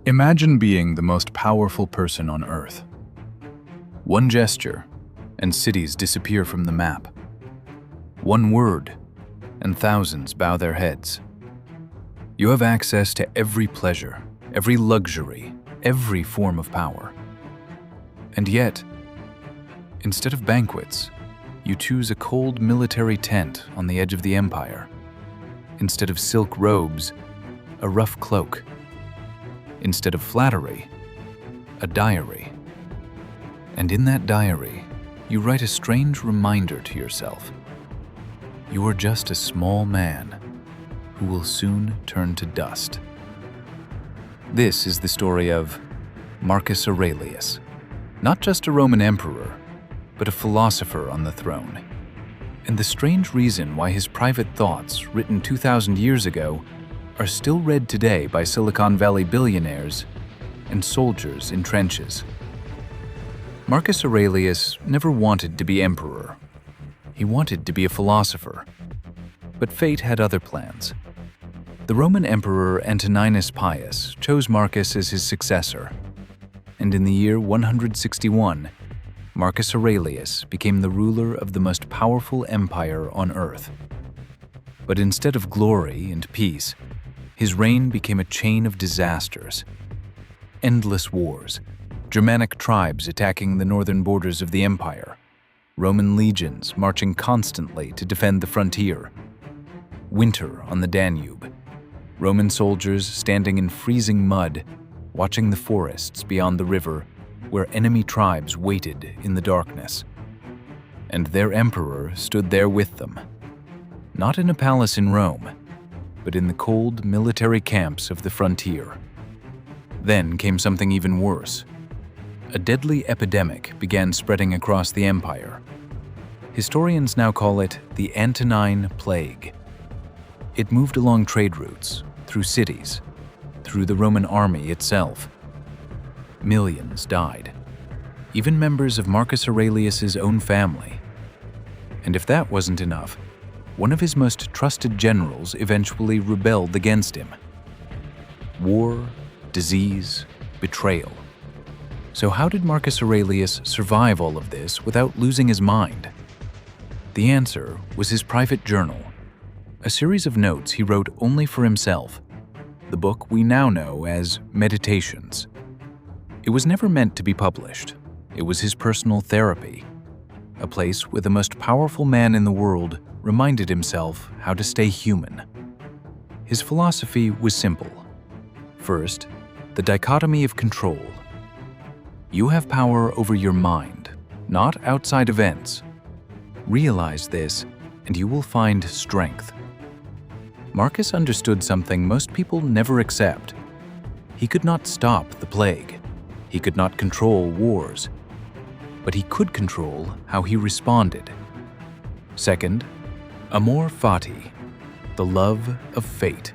Imagine being the most powerful person on Earth. One gesture, and cities disappear from the map. One word, and thousands bow their heads. You have access to every pleasure, every luxury, every form of power. And yet, instead of banquets, you choose a cold military tent on the edge of the empire. Instead of silk robes, a rough cloak. Instead of flattery, a diary. And in that diary, you write a strange reminder to yourself. You are just a small man who will soon turn to dust. This is the story of Marcus Aurelius, not just a Roman emperor, but a philosopher on the throne. And the strange reason why his private thoughts, written 2,000 years ago, are still read today by Silicon Valley billionaires and soldiers in trenches. Marcus Aurelius never wanted to be emperor. He wanted to be a philosopher. But fate had other plans. The Roman Emperor Antoninus Pius chose Marcus as his successor. And in the year 161, Marcus Aurelius became the ruler of the most powerful empire on earth. But instead of glory and peace, his reign became a chain of disasters. Endless wars, Germanic tribes attacking the northern borders of the empire, Roman legions marching constantly to defend the frontier, winter on the Danube, Roman soldiers standing in freezing mud, watching the forests beyond the river where enemy tribes waited in the darkness. And their emperor stood there with them, not in a palace in Rome, but in the cold military camps of the frontier. Then came something even worse. A deadly epidemic began spreading across the empire. Historians now call it the Antonine Plague. It moved along trade routes, through cities, through the Roman army itself. Millions died, even members of Marcus Aurelius's own family. And if that wasn't enough, one of his most trusted generals eventually rebelled against him. War, disease, betrayal. So how did Marcus Aurelius survive all of this without losing his mind? The answer was his private journal, a series of notes he wrote only for himself, the book we now know as Meditations. It was never meant to be published. It was his personal therapy, a place where the most powerful man in the world reminded himself how to stay human. His philosophy was simple. First, the dichotomy of control. You have power over your mind, not outside events. Realize this, and you will find strength. Marcus understood something most people never accept. He could not stop the plague. He could not control wars. But he could control how he responded. Second, Amor Fati, the love of fate.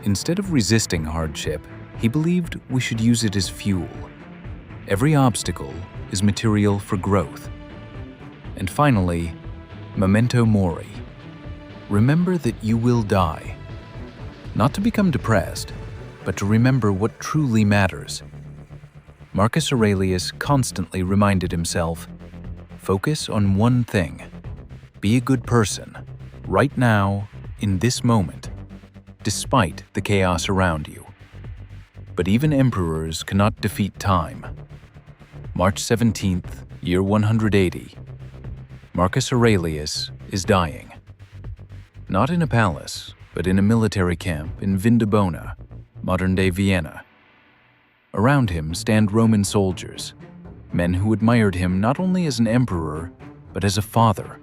Instead of resisting hardship, he believed we should use it as fuel. Every obstacle is material for growth. And finally, Memento Mori. Remember that you will die. Not to become depressed, but to remember what truly matters. Marcus Aurelius constantly reminded himself, focus on one thing. Be a good person, right now, in this moment, despite the chaos around you. But even emperors cannot defeat time. March 17th, year 180. Marcus Aurelius is dying. Not in a palace, but in a military camp in Vindobona, modern-day Vienna. Around him stand Roman soldiers, men who admired him not only as an emperor, but as a father.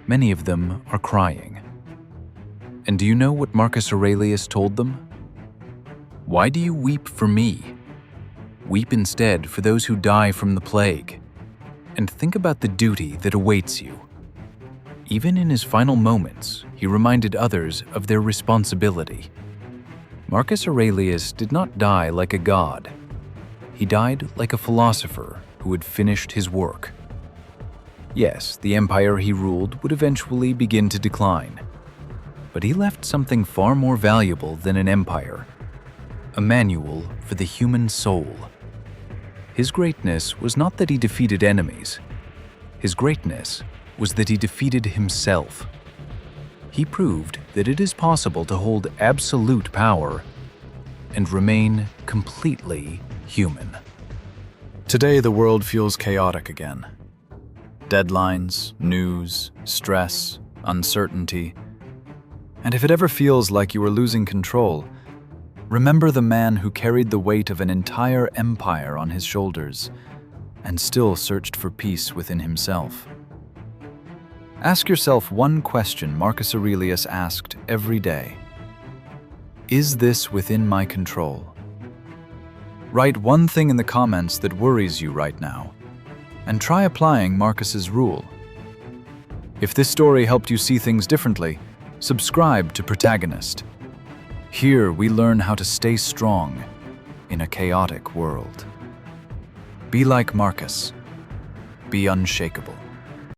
Many of them are crying. And do you know what Marcus Aurelius told them? Why do you weep for me? Weep instead for those who die from the plague. And think about the duty that awaits you. Even in his final moments, he reminded others of their responsibility. Marcus Aurelius did not die like a god. He died like a philosopher who had finished his work. Yes, the empire he ruled would eventually begin to decline. But he left something far more valuable than an empire. a manual for the human soul. His greatness was not that he defeated enemies. His greatness was that he defeated himself. He proved that it is possible to hold absolute power and remain completely human. Today, the world feels chaotic again. Deadlines, news, stress, uncertainty. And if it ever feels like you are losing control, remember the man who carried the weight of an entire empire on his shoulders and still searched for peace within himself. Ask yourself one question Marcus Aurelius asked every day. Is this within my control? Write one thing in the comments that worries you right now, and try applying Marcus's rule. If this story helped you see things differently, subscribe to Protagonist. Here we learn how to stay strong in a chaotic world. Be like Marcus. Be unshakable.